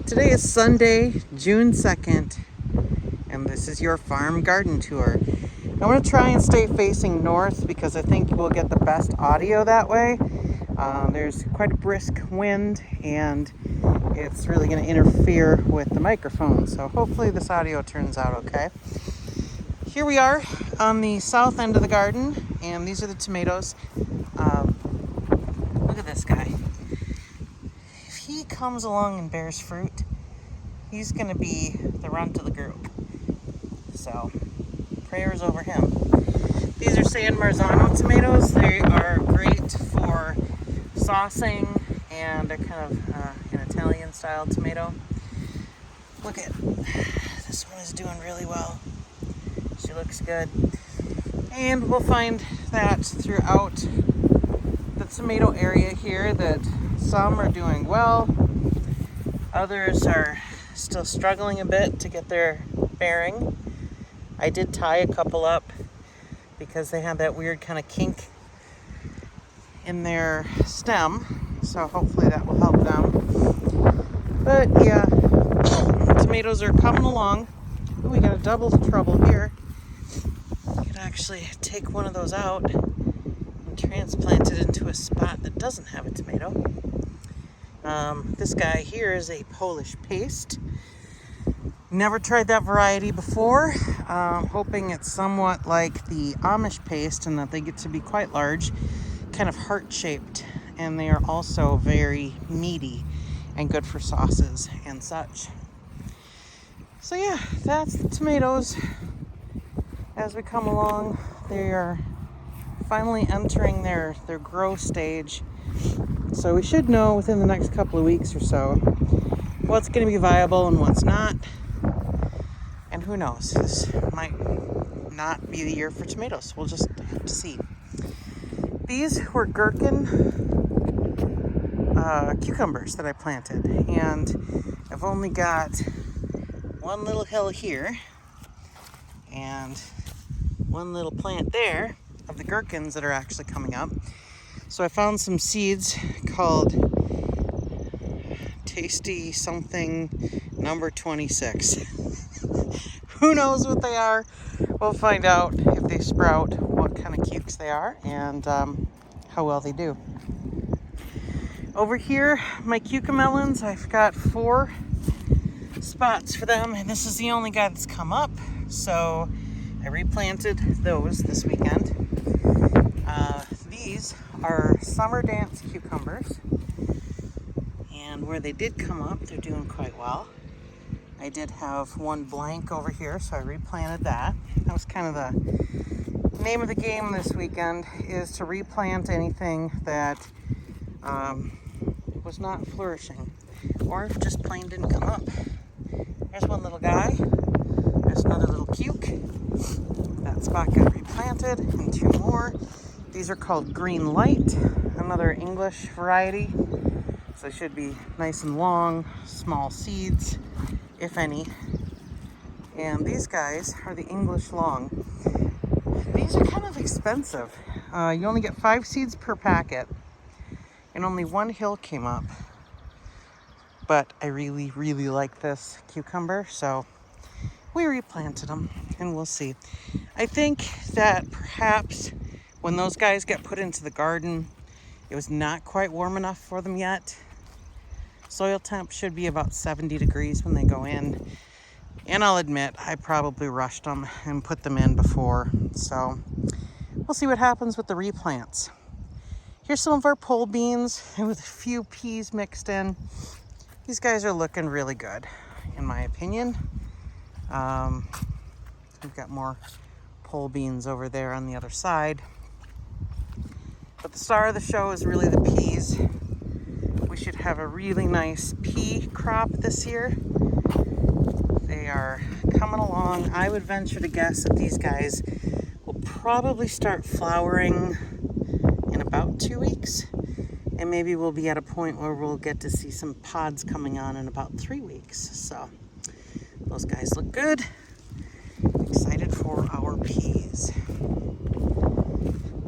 Today is Sunday, June 2nd, and this is your farm garden tour. I'm going to try and stay facing north because I think we'll get the best audio that way. There's quite a brisk wind and it's really going to interfere with the microphone, so hopefully this audio turns out okay. Here we are on the south end of the garden, and these are the tomatoes. Look at this guy. If he comes along and bears fruit, he's going to be the runt of the group. So, prayers over him. These are San Marzano tomatoes. They are great for saucing, and they're kind of an Italian style tomato. Look at this one is doing really well. She looks good. And we'll find that throughout the tomato area here that some are doing well, others are still struggling a bit to get their bearing. I did tie a couple up because they had that weird kind of kink in their stem, so hopefully that will help them. But yeah, tomatoes are coming along. Ooh, we got a double trouble here. I could actually take one of those out and transplant it into a spot that doesn't have a tomato. This guy here is a Polish paste. Never tried that variety before. Hoping it's somewhat like the Amish paste and that they get to be quite large, kind of heart-shaped, and they are also very meaty and good for sauces and such. So yeah, that's the tomatoes. As we come along, they are finally entering their grow stage. So we should know within the next couple of weeks or so what's going to be viable and what's not. And who knows, this might not be the year for tomatoes. We'll just have to see. These were gherkin cucumbers that I planted, and I've only got one little hill here and one little plant there of the gherkins that are actually coming up. So I found some seeds called Tasty something number 26. Who knows what they are? We'll find out if they sprout, what kind of cukes they are, and how well they do. Over here, my cucamelons, I've got 4 spots for them, and this is the only guy that's come up, so I replanted those this weekend. These are Summer Dance cucumbers, and where they did come up, they're doing quite well. I did have one blank over here, so I replanted that. That was kind of the name of the game this weekend, is to replant anything that was not flourishing, or if just plain didn't come up. There's one little guy. There's another little cuke. That spot got replanted, and 2 more. These are called Green Light, another English variety. So they should be nice and long, small seeds, if any. And these guys are the English Long. These are kind of expensive. You only get 5 seeds per packet, and only 1 hill came up. But I really, really like this cucumber, so we replanted them, and we'll see. I think that perhaps when those guys get put into the garden, it was not quite warm enough for them yet. Soil temp should be about 70 degrees when they go in. And I'll admit, I probably rushed them and put them in before. So we'll see what happens with the replants. Here's some of our pole beans with a few peas mixed in. These guys are looking really good, in my opinion. We've got more pole beans over there on the other side. But the star of the show is really the peas. We should have a really nice pea crop this year. They are coming along. I would venture to guess that these guys will probably start flowering in about 2 weeks. And maybe we'll be at a point where we'll get to see some pods coming on in about 3 weeks. So those guys look good. Excited for our peas.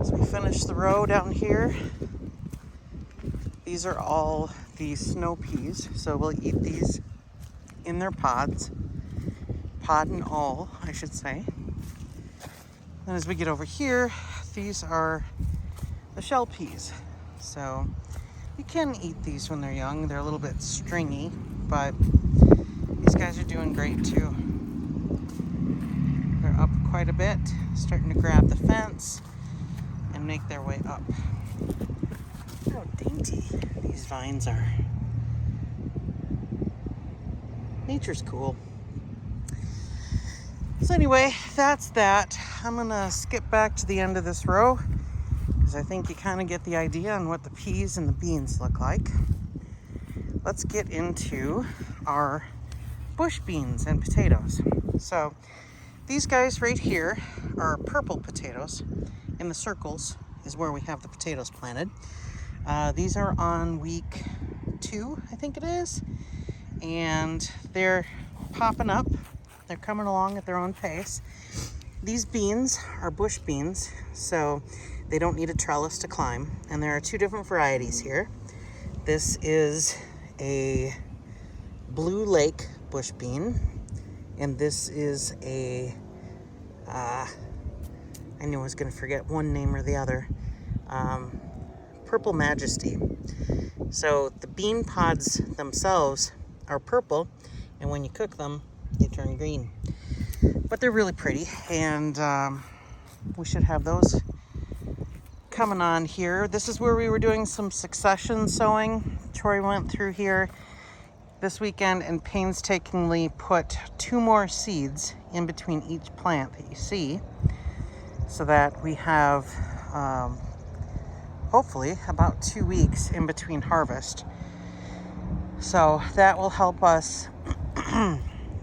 So we finished the row down here. These are all the snow peas. So we'll eat these in their pods. Pod and all, I should say. And as we get over here, these are the shell peas. So you can eat these when they're young. They're a little bit stringy, but these guys are doing great too. They're up quite a bit, starting to grab the fence and make their way up. Look how dainty these vines are. Nature's cool. So anyway, that's that. I'm gonna skip back to the end of this row because I think you kind of get the idea on what the peas and the beans look like. Let's get into our bush beans and potatoes. So these guys right here are purple potatoes. In the circles is where we have the potatoes planted. These are on week 2, I think it is, and they're popping up. They're coming along at their own pace. These beans are bush beans, so they don't need a trellis to climb, and there are 2 different varieties here. This is a Blue Lake bush bean, and this is a I knew I was going to forget one name or the other. Purple Majesty. So the bean pods themselves are purple, and when you cook them, they turn green. But they're really pretty, and we should have those coming on here. This is where we were doing some succession sowing. Troy went through here this weekend and painstakingly put 2 more seeds in between each plant that you see, so that we have hopefully about 2 weeks in between harvest. So that will help us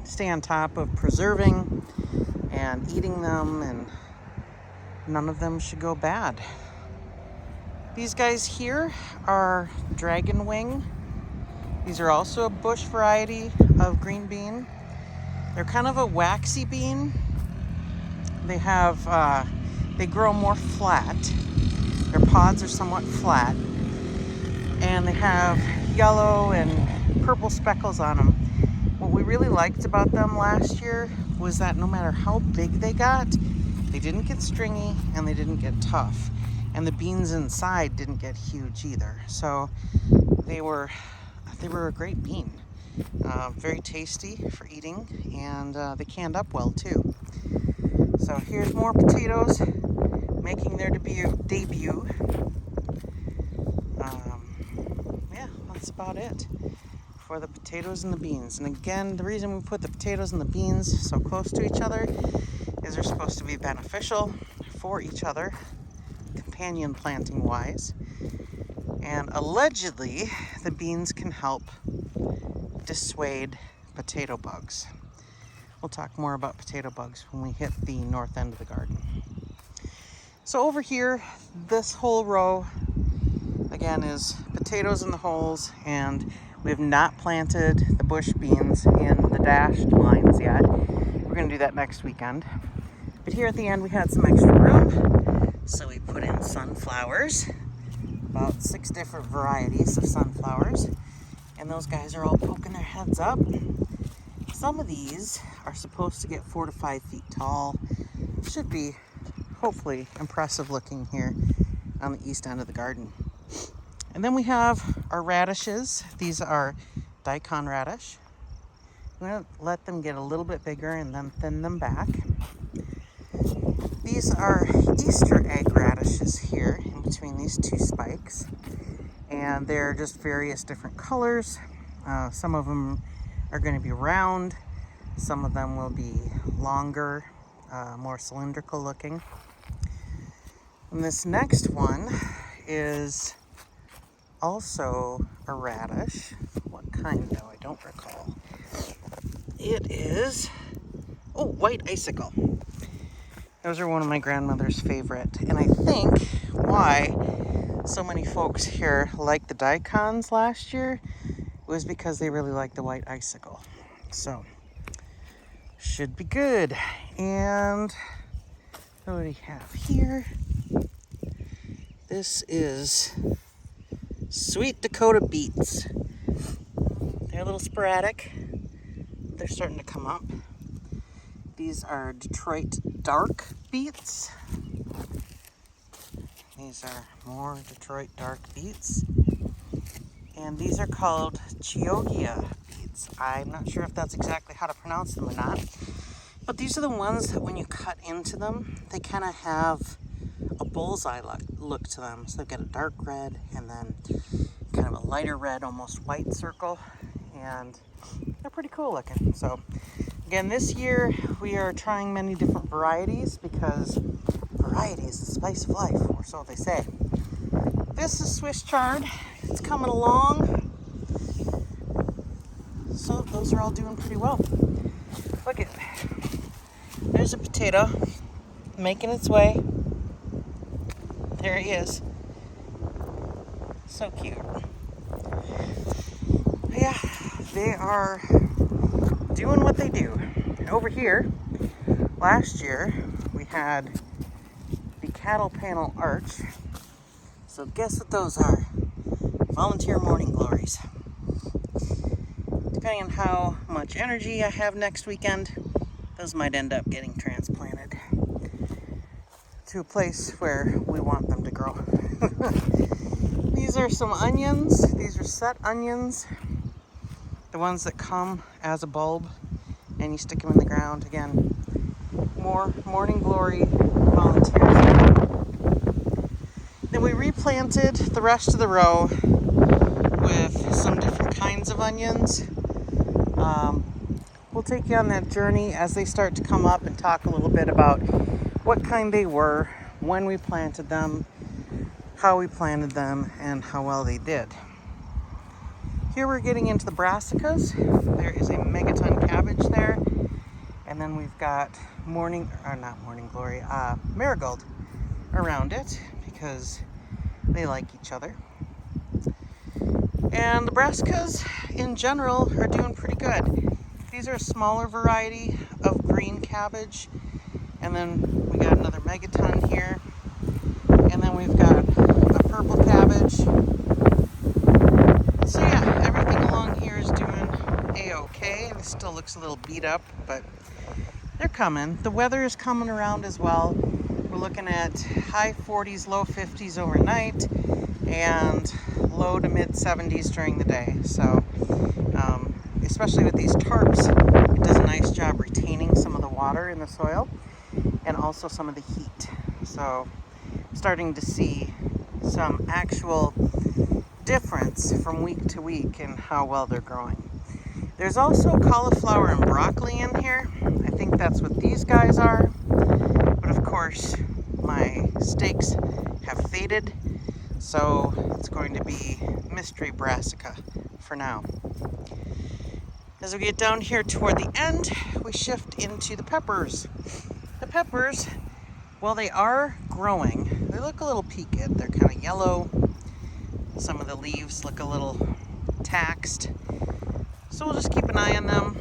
stay on top of preserving and eating them, and none of them should go bad. These guys here are Dragon Wing. These are also a bush variety of green bean. They're kind of a waxy bean. They have, they grow more flat. Their pods are somewhat flat. And they have yellow and purple speckles on them. What we really liked about them last year was that no matter how big they got, they didn't get stringy and they didn't get tough. And the beans inside didn't get huge either. So they were a great bean. Very tasty for eating, and they canned up well too. So here's more potatoes making their debut. Yeah, that's about it for the potatoes and the beans. And again, the reason we put the potatoes and the beans so close to each other is they're supposed to be beneficial for each other, companion planting wise. And allegedly, the beans can help dissuade potato bugs. We'll talk more about potato bugs when we hit the north end of the garden. So over here, this whole row, again, is potatoes in the holes, and we have not planted the bush beans in the dashed lines yet. We're going to do that next weekend. But here at the end, we had some extra room, so we put in sunflowers, about 6 different varieties of sunflowers, and those guys are all poking their heads up. Some of these are supposed to get 4 to 5 feet tall. Should be hopefully impressive looking here on the east end of the garden. And then we have our radishes. These are daikon radish. I'm going to let them get a little bit bigger and then thin them back. These are Easter egg radishes here in between these 2 spikes. And they're just various different colors. Some of them are going to be round. Some of them will be longer, more cylindrical looking. And this next one is also a radish. What kind though? I don't recall. It is, white icicle. Those are one of my grandmother's favorite. And I think why so many folks here liked the daikons last year was because they really liked the white icicle. So, should be good. And what do we have here? This is Sweet Dakota beets. little sporadic. They're starting to come up. These are Detroit dark beets. These are more Detroit dark beets. And these are called Chioggia beets. I'm not sure if that's exactly how to pronounce them or not. But these are the ones that when you cut into them, they kind of have a bullseye look to them. So they've got a dark red and then kind of a lighter red, almost white circle. And they're pretty cool looking. So again, this year we are trying many different varieties because variety is the spice of life, or so they say. This is Swiss chard. It's coming along. So those are all doing pretty well. Look at, there's a potato making its way. There he is. So cute. Yeah, they are doing what they do. And over here, last year, we had the cattle panel arch. So guess what those are? Volunteer morning glories. Depending on how much energy I have next weekend, those might end up getting transplanted to a place where we want them to grow. These are some onions. These are set onions. The ones that come as a bulb and you stick them in the ground. Again, more morning glory volunteers. Then we replanted the rest of the row with some different kinds of onions. We'll take you on that journey as they start to come up and talk a little bit about what kind they were, when we planted them, how we planted them, and how well they did. Here we're getting into the brassicas. There is a megaton cabbage there. And then we've got marigold around it because they like each other. And the brassicas in general are doing pretty good. These are a smaller variety of green cabbage. And then we got another megaton here. And then we've got a purple cabbage. So yeah, everything along here is doing a-okay. This still looks a little beat up, but they're coming. The weather is coming around as well. We're looking at high 40s, low 50s overnight, and low to mid 70s during the day. So, especially with these tarps, it does a nice job retaining some of the water in the soil and also some of the heat. So, I'm starting to see some actual difference from week to week in how well they're growing. There's also cauliflower and broccoli in here. I think that's what these guys are. But of course, my stakes have faded, so it's going to be mystery brassica for now. As we get down here toward the end, we shift into the peppers. The peppers, well, they are growing. They look a little peaked. They're kind of yellow. Some of the leaves look a little taxed. So we'll just keep an eye on them.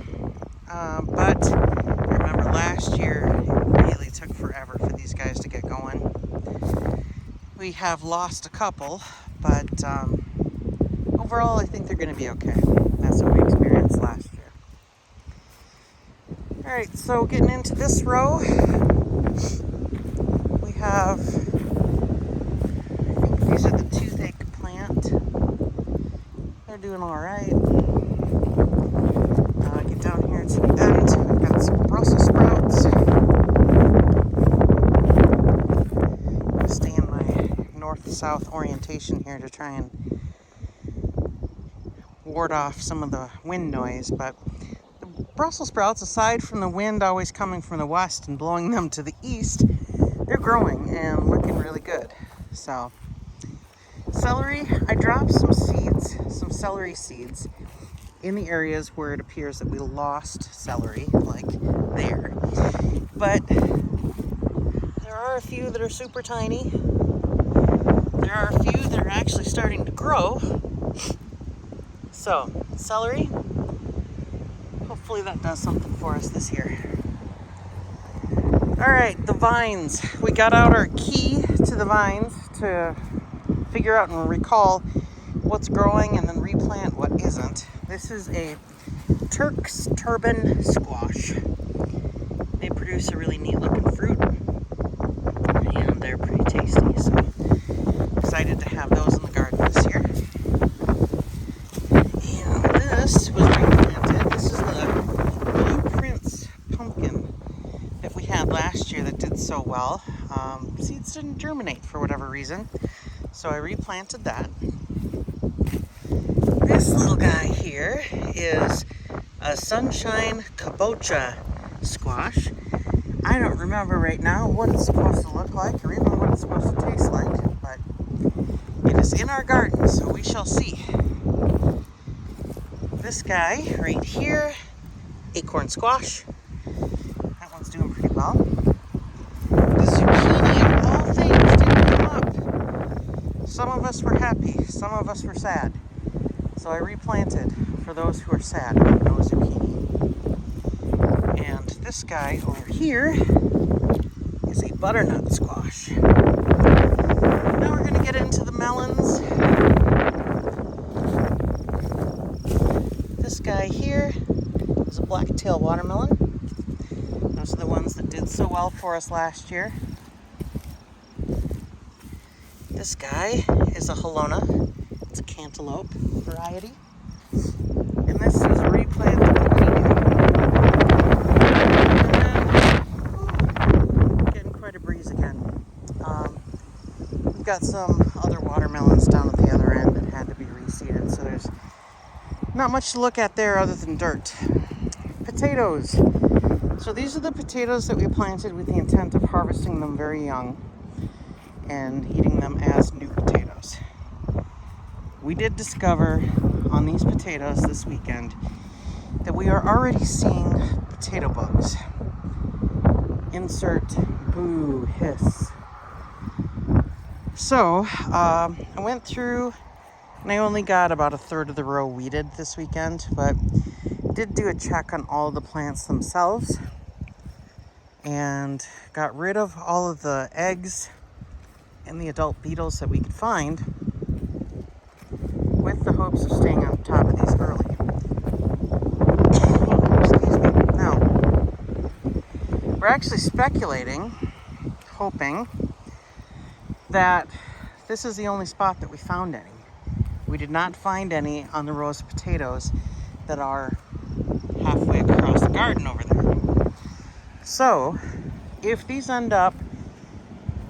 But remember last year, it really took forever for these guys to get going. We have lost a couple, but overall I think they're going to be okay. That's what we experienced last year. Alright, so getting into this row, we have, I think these are the toothache plant. They're doing alright. Get down here to the end, we've got some Brussels sprouts. Stay in my north-south orientation here to try and ward off some of the wind noise, but the Brussels sprouts, aside from the wind always coming from the west and blowing them to the east, they're growing and looking really good. So, celery, I dropped some celery seeds in the areas where it appears that we lost celery, like there. But there are a few that are super tiny. There are a few that are actually starting to grow. So, celery, hopefully that does something for us this year. Alright, the vines. We got out our key to the vines to figure out and recall what's growing and then replant what isn't. This is a Turk's turban squash. They produce a really neat looking fruit, and they're pretty tasty, so excited to have those in the garden this year. And this was replanted. This is the Blue Prince pumpkin that we had last year that did so well. Seeds didn't germinate for whatever reason, so I replanted that. This little guy here is a sunshine kabocha squash. I don't remember right now what it's supposed to look like or even what it's supposed to taste like, but it is in our garden, so we shall see. This guy right here, acorn squash. That one's doing pretty well. The zucchini, of all things, didn't come up. Some of us were happy, some of us were sad. So I replanted for those who are sad about no zucchini. And this guy over here is a butternut squash. Now we're going to get into the melons. This guy here is a blacktail watermelon. Those are the ones that did so well for us last year. This guy is a Halona. It's a cantaloupe variety. And this is replanted getting quite a breeze again. We've got some other watermelons down at the other end that had to be reseeded, so there's not much to look at there other than dirt. Potatoes. So these are the potatoes that we planted with the intent of harvesting them very young and eating them as new potatoes. We did discover on these potatoes this weekend that we are already seeing potato bugs. Insert boo hiss. So I went through and I only got about a third of the row weeded this weekend, but did do a check on all of the plants themselves and got rid of all of the eggs and the adult beetles that we could find, with the hopes of staying on top of these early. Excuse me. Now, we're actually speculating, hoping, that this is the only spot that we found any. We did not find any on the rows of potatoes that are halfway across the garden over there. So, if these end up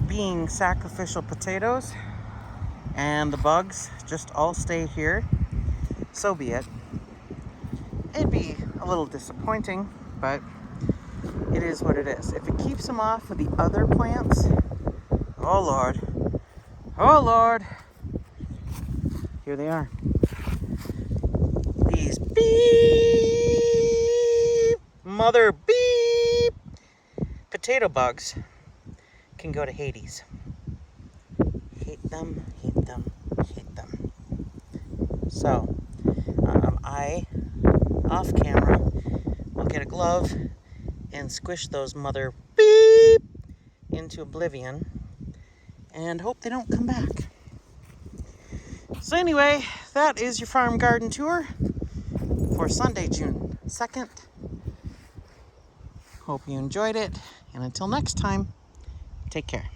being sacrificial potatoes, and the bugs just all stay here, so be it. It'd be a little disappointing, but it is what it is. If it keeps them off of the other plants, oh Lord, here they are. These beep, mother beep, potato bugs can go to Hades. Hate them, hate them, hate them. So, I, off camera, will get a glove and squish those mother beep into oblivion and hope they don't come back. So anyway, that is your farm garden tour for Sunday, June 2nd. Hope you enjoyed it, and until next time, take care.